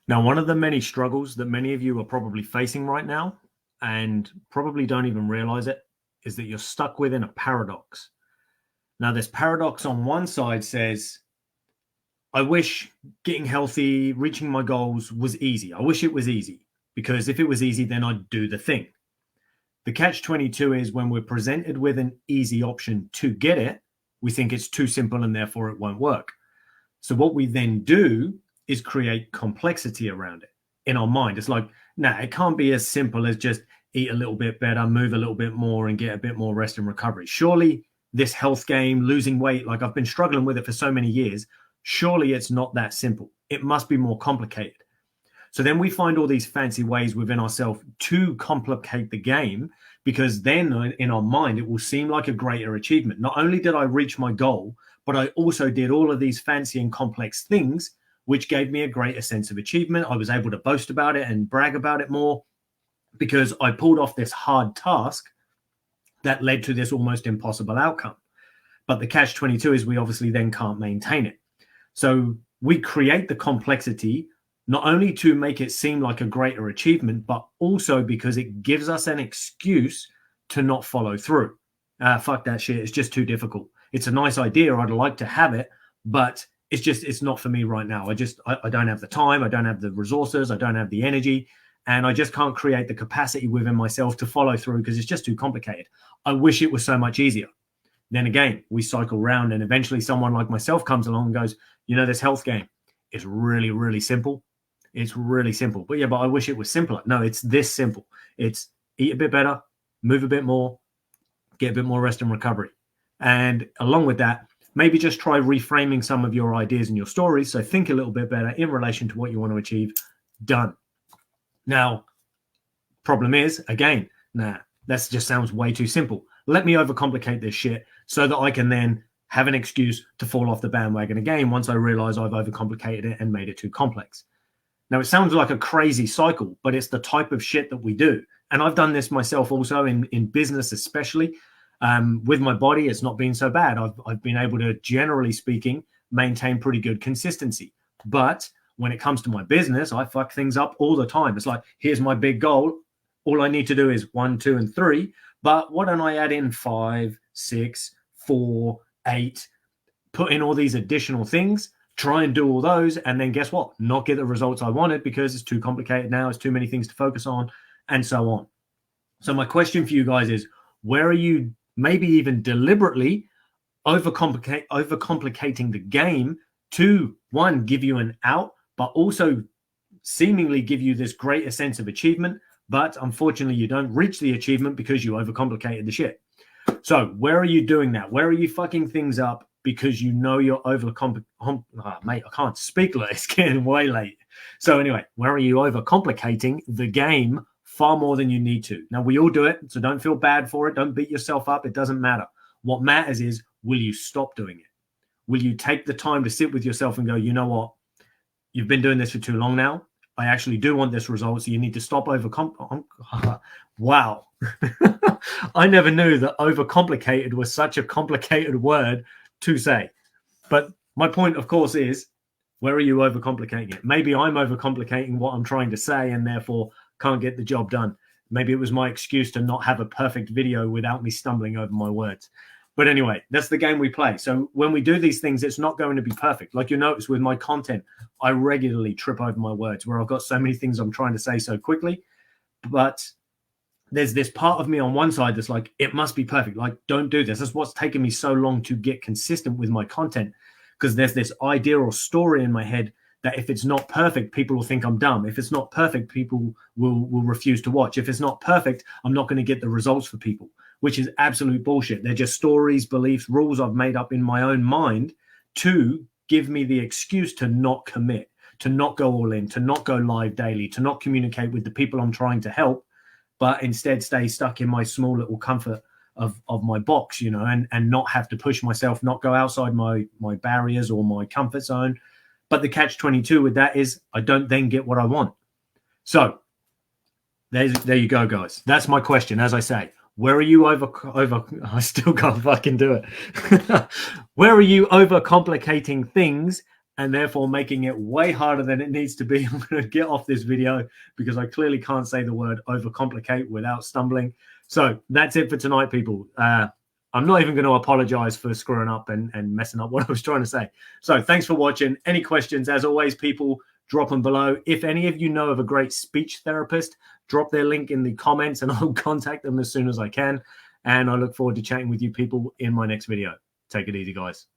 Now, one of the many struggles that many of you are probably facing right now, and probably don't even realize it, is that you're stuck within a paradox. Now, this paradox on one side says, I wish getting healthy, reaching my goals was easy. I wish it was easy, because if it was easy, then I'd do the thing. The catch 22 is when we're presented with an easy option to get it, we think it's too simple and therefore it won't work. So what we then do is create complexity around it in our mind. It's like, nah, it can't be as simple as just eat a little bit better, move a little bit more, and get a bit more rest and recovery. Surely this health game, losing weight, like I've been struggling with it for so many years, surely it's not that simple. It must be more complicated. So then we find all these fancy ways within ourselves to complicate the game, because then in our mind, it will seem like a greater achievement. Not only did I reach my goal, but I also did all of these fancy and complex things, which gave me a greater sense of achievement. I was able to boast about it and brag about it more because I pulled off this hard task that led to this almost impossible outcome. But the catch 22 is we obviously then can't maintain it. So we create the complexity not only to make it seem like a greater achievement, but also because it gives us an excuse to not follow through. Fuck that shit. It's just too difficult. It's a nice idea. I'd like to have it, but it's not for me right now. I don't have the time. I don't have the resources. I don't have the energy. And I just can't create the capacity within myself to follow through because it's just too complicated. I wish it was so much easier. Then again, we cycle round and eventually someone like myself comes along and goes, this health game is really, really simple. It's really simple. But I wish it was simpler. No, it's this simple. It's eat a bit better, move a bit more, get a bit more rest and recovery. And along with that, maybe just try reframing some of your ideas and your stories. So think a little bit better in relation to what you want to achieve. Done. Now, problem is, again, that just sounds way too simple. Let me overcomplicate this shit so that I can then have an excuse to fall off the bandwagon again once I realize I've overcomplicated it and made it too complex. Now, it sounds like a crazy cycle, but it's the type of shit that we do. And I've done this myself also in business, especially with my body. It's not been so bad. I've been able to, generally speaking, maintain pretty good consistency. But when it comes to my business, I fuck things up all the time. It's like, here's my big goal. All I need to do is 1, 2, and 3. But why don't I add in 5, 6, 4, 8, put in all these additional things, try and do all those, and then guess what? Not get the results I wanted because it's too complicated now. It's too many things to focus on, and so on. So my question for you guys is, where are you maybe even deliberately overcomplicating the game to, one, give you an out, but also seemingly give you this greater sense of achievement, but unfortunately you don't reach the achievement because you overcomplicated the shit. So where are you doing that? Where are you fucking things up because you know you're mate, I can't speak like it's getting way late. So anyway, where are you overcomplicating the game far more than you need to? Now, we all do it, so don't feel bad for it. Don't beat yourself up. It doesn't matter. What matters is, will you stop doing it? Will you take the time to sit with yourself and go, you know what? You've been doing this for too long now. I actually do want this result, so you need to stop Wow. I never knew that overcomplicated was such a complicated word to say. But my point, of course, is, where are you overcomplicating it? Maybe I'm overcomplicating what I'm trying to say and therefore can't get the job done. Maybe it was my excuse to not have a perfect video without me stumbling over my words. But anyway, that's the game we play. So when we do these things, it's not going to be perfect. Like you notice with my content, I regularly trip over my words where I've got so many things I'm trying to say so quickly. But there's this part of me on one side that's like, it must be perfect. Like, don't do this. That's what's taken me so long to get consistent with my content, because there's this idea or story in my head that if it's not perfect, people will think I'm dumb. If it's not perfect, people will refuse to watch. If it's not perfect, I'm not going to get the results for people, which is absolute bullshit. They're just stories, beliefs, rules I've made up in my own mind to give me the excuse to not commit, to not go all in, to not go live daily, to not communicate with the people I'm trying to help, but instead stay stuck in my small little comfort of my box, and not have to push myself, not go outside my barriers or my comfort zone. But the catch-22 with that is I don't then get what I want. So there you go, guys. That's my question. As I say, where are you over? I still can't fucking do it. Where are you overcomplicating things and therefore making it way harder than it needs to be. I'm going to get off this video because I clearly can't say the word overcomplicate without stumbling. So that's it for tonight, people. I'm not even going to apologize for screwing up and messing up what I was trying to say. So thanks for watching. Any questions, as always, people, drop them below. If any of you know of a great speech therapist, drop their link in the comments and I'll contact them as soon as I can. And I look forward to chatting with you people in my next video. Take it easy, guys.